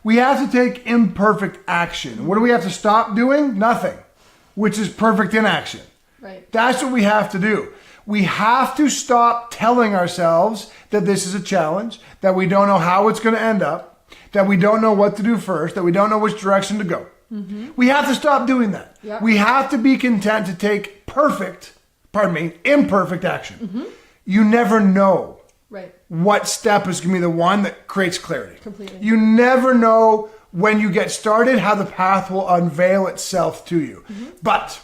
We have to take imperfect action. What do we have to stop doing? Nothing, which is perfect inaction. Right. That's what we have to do. We have to stop telling ourselves that this is a challenge, that we don't know how it's going to end up, that we don't know what to do first, that we don't know which direction to go. Mm-hmm. We have to stop doing that. Yep. We have to be content to take imperfect action. Mm-hmm. You never know what step is going to be the one that creates clarity. Completely. You never know when you get started how the path will unveil itself to you. Mm-hmm. But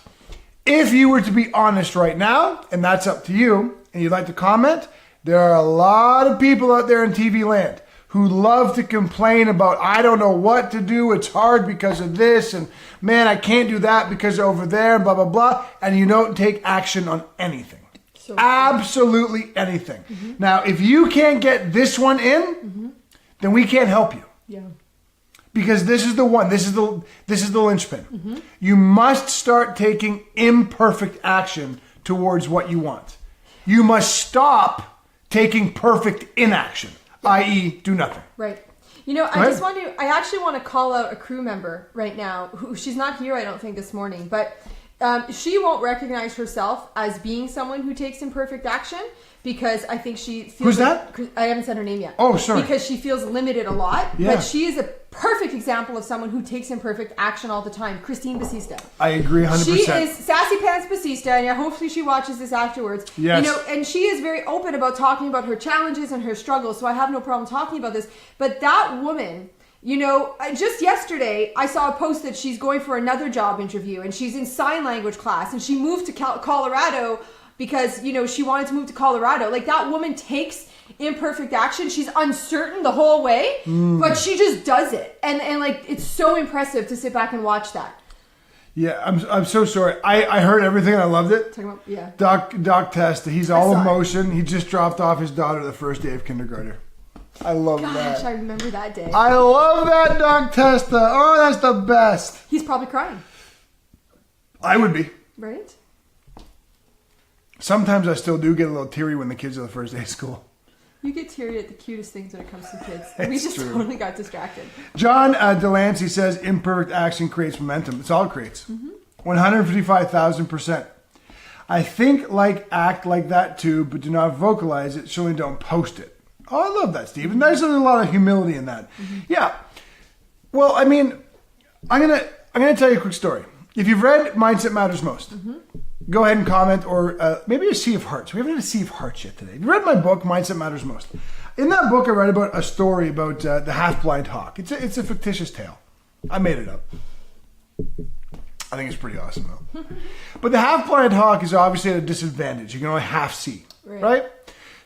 if you were to be honest right now, and that's up to you, and you'd like to comment, there are a lot of people out there in TV land who love to complain about, I don't know what to do, it's hard because of this, and man, I can't do that because over there, blah, blah, blah, and you don't take action on anything. So absolutely anything. Mm-hmm. Now, if you can't get this one in, mm-hmm. then we can't help you. Yeah. Because this is the one, this is the linchpin. Mm-hmm. You must start taking imperfect action towards what you want. You must stop taking perfect inaction, i.e. do nothing. Right. You know, I actually want to call out a crew member right now who, she's not here, I don't think, this morning, but she won't recognize herself as being someone who takes imperfect action because I think she feels... Who's that? I haven't said her name yet. Oh, sorry. Because she feels limited a lot. Yeah. But she is a perfect example of someone who takes imperfect action all the time. Christine Basista. I agree 100%. She is Sassy Pants Basista, and hopefully she watches this afterwards. Yes. You know, and she is very open about talking about her challenges and her struggles, so I have no problem talking about this. But that woman... You know, just yesterday, I saw a post that she's going for another job interview and she's in sign language class and she moved to Colorado because, you know, she wanted to move to Colorado. Like, that woman takes imperfect action. She's uncertain the whole way, but she just does it. And like, it's so impressive to sit back and watch that. Yeah, I'm so sorry. I heard everything and I loved it. Doc Testa, he's all emotion. He just dropped off his daughter the first day of kindergarten. I love that. Gosh, I remember that day. I love that, Doc Testa. Oh, that's the best. He's probably crying. I would be. Right? Sometimes I still do get a little teary when the kids are the first day of school. You get teary at the cutest things when it comes to kids. We just totally got distracted. John Delancey says imperfect action creates momentum. It's all it creates. 155,000%. I think, act like that too, but do not vocalize it. Surely don't post it. Oh, I love that, Steve. There's a lot of humility in that. Mm-hmm. Yeah. Well, I mean, I'm gonna tell you a quick story. If you've read Mindset Matters Most, go ahead and comment, or maybe a Sea of Hearts. We haven't had a Sea of Hearts yet today. If you read my book, Mindset Matters Most, in that book I read about a story about the half-blind hawk. It's a fictitious tale. I made it up. I think it's pretty awesome though. But the half-blind hawk is obviously at a disadvantage. You can only half see, right?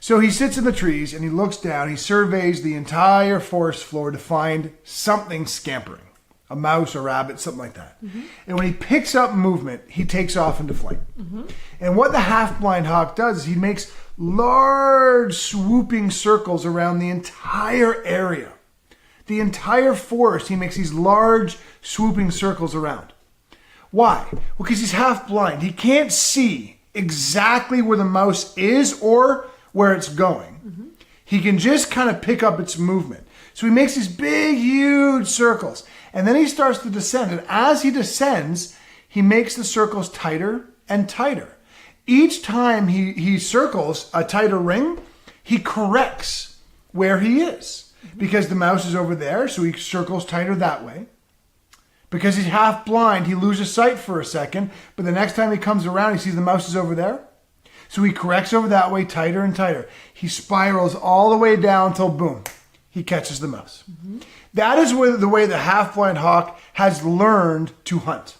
So he sits in the trees and he looks down. He surveys the entire forest floor to find something scampering. A mouse, a rabbit, something like that. Mm-hmm. And when he picks up movement, he takes off into flight. Mm-hmm. And what the half-blind hawk does is he makes large swooping circles around the entire area. The entire forest, he makes these large swooping circles around. Why? Well, because he's half-blind. He can't see exactly where the mouse is or where it's going. Mm-hmm. He can just kind of pick up its movement. So he makes these big, huge circles. And then he starts to descend. And as he descends, he makes the circles tighter and tighter. Each time he circles a tighter ring, he corrects where he is. Mm-hmm. Because the mouse is over there, so he circles tighter that way. Because he's half blind, he loses sight for a second. But the next time he comes around, he sees the mouse is over there. So he corrects over that way, tighter and tighter. He spirals all the way down until, boom, he catches the mouse. Mm-hmm. That is the way the half-blind hawk has learned to hunt,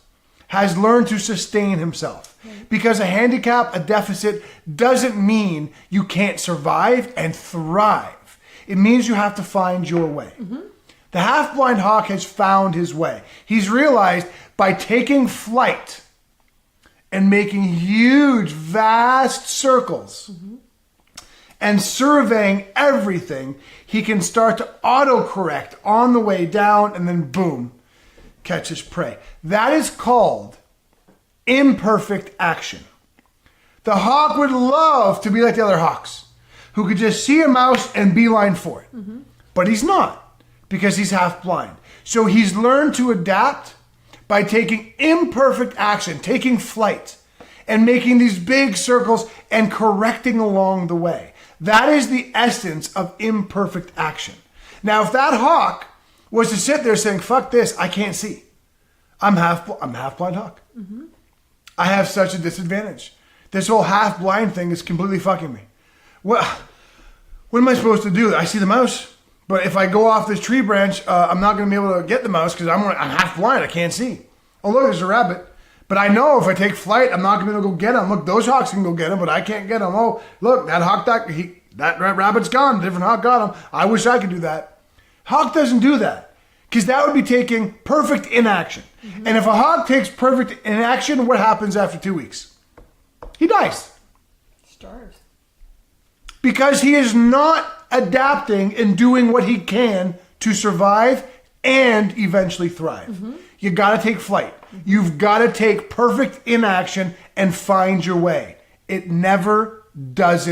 has learned to sustain himself. Right. Because a handicap, a deficit, doesn't mean you can't survive and thrive. It means you have to find your way. Mm-hmm. The half-blind hawk has found his way. He's realized by taking flight and making huge, vast circles and surveying everything, he can start to autocorrect on the way down and then boom, catch his prey. That is called imperfect action. The hawk would love to be like the other hawks who could just see a mouse and beeline for it. Mm-hmm. But he's not, because he's half blind. So he's learned to adapt by taking imperfect action, taking flight, and making these big circles and correcting along the way. That is the essence of imperfect action. Now, if that hawk was to sit there saying, fuck this, I can't see. I'm half blind hawk. Mm-hmm. I have such a disadvantage. This whole half blind thing is completely fucking me. Well, what am I supposed to do? I see the mouse, but if I go off this tree branch, I'm not going to be able to get the mouse because I'm half blind. I can't see. Oh, look, there's a rabbit. But I know if I take flight, I'm not going to be able to go get him. Look, those hawks can go get him, but I can't get him. Oh, look, that hawk, that rabbit's gone. A different hawk got him. I wish I could do that. Hawk doesn't do that because that would be taking perfect inaction. Mm-hmm. And if a hawk takes perfect inaction, what happens after 2 weeks? He dies. Starves. Because he is not adapting and doing what he can to survive and eventually thrive. Mm-hmm. You got to take flight. Mm-hmm. You've got to take perfect inaction and find your way. It never doesn't.